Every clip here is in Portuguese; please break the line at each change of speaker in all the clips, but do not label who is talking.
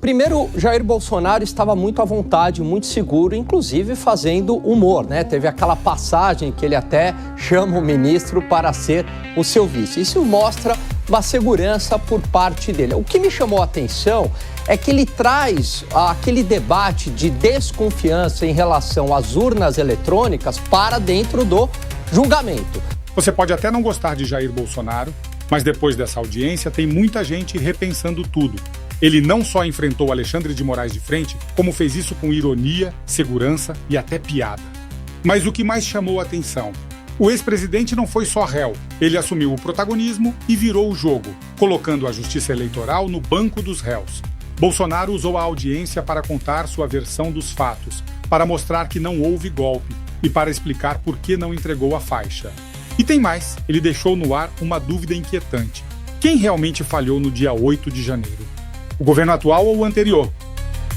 Primeiro, Jair Bolsonaro estava muito à vontade, muito seguro, inclusive fazendo humor, né? Teve aquela passagem que ele até chama o ministro para ser o seu vice. Isso mostra uma segurança por parte dele. O que me chamou a atenção é que ele traz aquele debate de desconfiança em relação às urnas eletrônicas para dentro do julgamento.
Você pode até não gostar de Jair Bolsonaro, mas depois dessa audiência tem muita gente repensando tudo. Ele não só enfrentou Alexandre de Moraes de frente, como fez isso com ironia, segurança e até piada. Mas o que mais chamou a atenção? O ex-presidente não foi só réu. Ele assumiu o protagonismo e virou o jogo, colocando a justiça eleitoral no banco dos réus. Bolsonaro usou a audiência para contar sua versão dos fatos, para mostrar que não houve golpe e para explicar por que não entregou a faixa. E tem mais, ele deixou no ar uma dúvida inquietante. Quem realmente falhou no dia 8 de janeiro? O governo atual ou o anterior?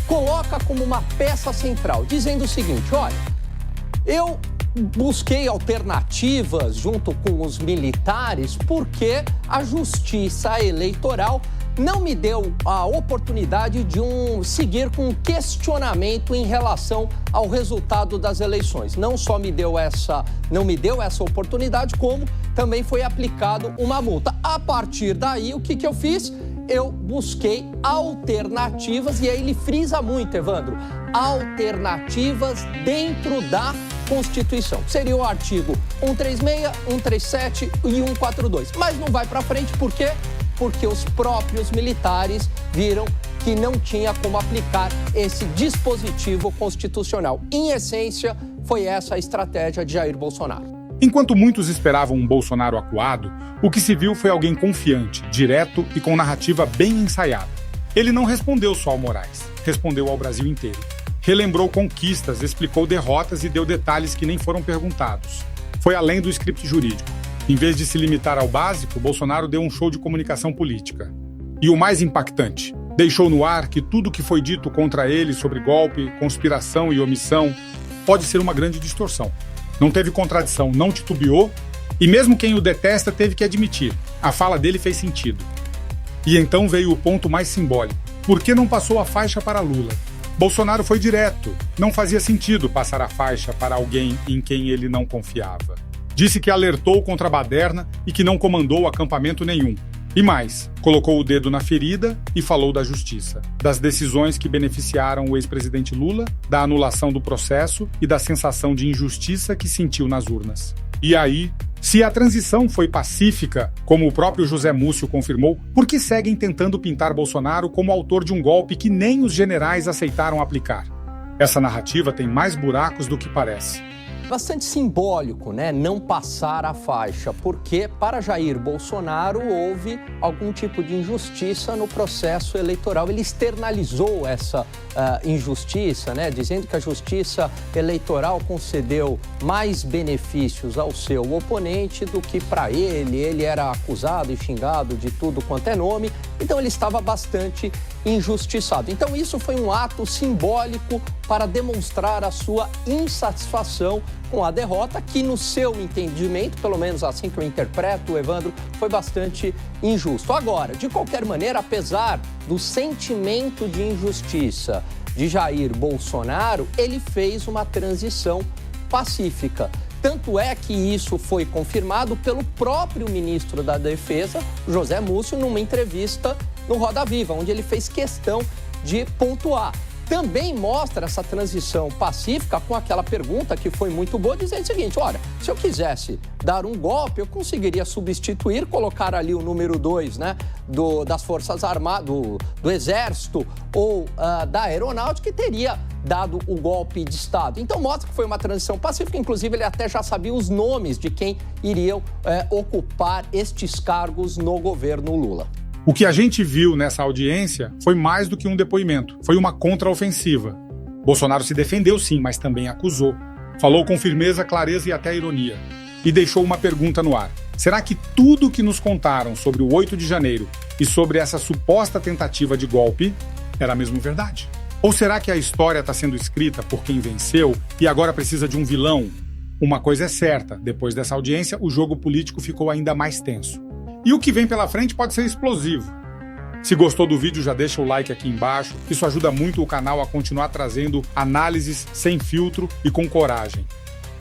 Coloca como uma peça central, dizendo o seguinte, olha, eu busquei alternativas junto com os militares porque a justiça eleitoral não me deu a oportunidade de seguir com um questionamento em relação ao resultado das eleições. Não só não me deu essa oportunidade, como também foi aplicado uma multa. A partir daí, o que eu fiz? Eu busquei alternativas, e aí ele frisa muito, Evandro, alternativas dentro da Constituição. Seria o artigo 136, 137 e 142. Mas não vai para frente, por quê? Porque os próprios militares viram que não tinha como aplicar esse dispositivo constitucional. Em essência, foi essa a estratégia de Jair Bolsonaro.
Enquanto muitos esperavam um Bolsonaro acuado, o que se viu foi alguém confiante, direto e com narrativa bem ensaiada. Ele não respondeu só ao Moraes, respondeu ao Brasil inteiro. Relembrou conquistas, explicou derrotas e deu detalhes que nem foram perguntados. Foi além do script jurídico. Em vez de se limitar ao básico, Bolsonaro deu um show de comunicação política. E o mais impactante, deixou no ar que tudo que foi dito contra ele sobre golpe, conspiração e omissão pode ser uma grande distorção. Não teve contradição, não titubeou, e mesmo quem o detesta teve que admitir. A fala dele fez sentido. E então veio o ponto mais simbólico. Por que não passou a faixa para Lula? Bolsonaro foi direto. Não fazia sentido passar a faixa para alguém em quem ele não confiava. Disse que alertou contra a baderna e que não comandou acampamento nenhum. E mais, colocou o dedo na ferida e falou da justiça, das decisões que beneficiaram o ex-presidente Lula, da anulação do processo e da sensação de injustiça que sentiu nas urnas. E aí, se a transição foi pacífica, como o próprio José Múcio confirmou, por que seguem tentando pintar Bolsonaro como autor de um golpe que nem os generais aceitaram aplicar? Essa narrativa tem mais buracos do que parece.
Bastante simbólico, né? Não passar a faixa, porque para Jair Bolsonaro houve algum tipo de injustiça no processo eleitoral. Ele externalizou essa injustiça, né? Dizendo que a justiça eleitoral concedeu mais benefícios ao seu oponente do que para ele. Ele era acusado e xingado de tudo quanto é nome, então ele estava bastante injustiçado. Então isso foi um ato simbólico para demonstrar a sua insatisfação com a derrota, que no seu entendimento, pelo menos assim que eu interpreto, Evandro, foi bastante injusto. Agora, de qualquer maneira, apesar do sentimento de injustiça de Jair Bolsonaro, ele fez uma transição pacífica. Tanto é que isso foi confirmado pelo próprio ministro da Defesa, José Múcio, numa entrevista no Roda Viva, onde ele fez questão de pontuar. Também mostra essa transição pacífica com aquela pergunta que foi muito boa, dizendo o seguinte, olha, se eu quisesse dar um golpe, eu conseguiria substituir, colocar ali o número 2, né, das Forças Armadas, do Exército ou da Aeronáutica, e teria dado o golpe de Estado. Então mostra que foi uma transição pacífica, inclusive ele até já sabia os nomes de quem iriam ocupar estes cargos no governo Lula.
O que a gente viu nessa audiência foi mais do que um depoimento, foi uma contraofensiva. Bolsonaro se defendeu sim, mas também acusou. Falou com firmeza, clareza e até ironia. E deixou uma pergunta no ar. Será que tudo o que nos contaram sobre o 8 de janeiro e sobre essa suposta tentativa de golpe era mesmo verdade? Ou será que a história está sendo escrita por quem venceu e agora precisa de um vilão? Uma coisa é certa, depois dessa audiência, o jogo político ficou ainda mais tenso. E o que vem pela frente pode ser explosivo. Se gostou do vídeo, já deixa o like aqui embaixo. Isso ajuda muito o canal a continuar trazendo análises sem filtro e com coragem.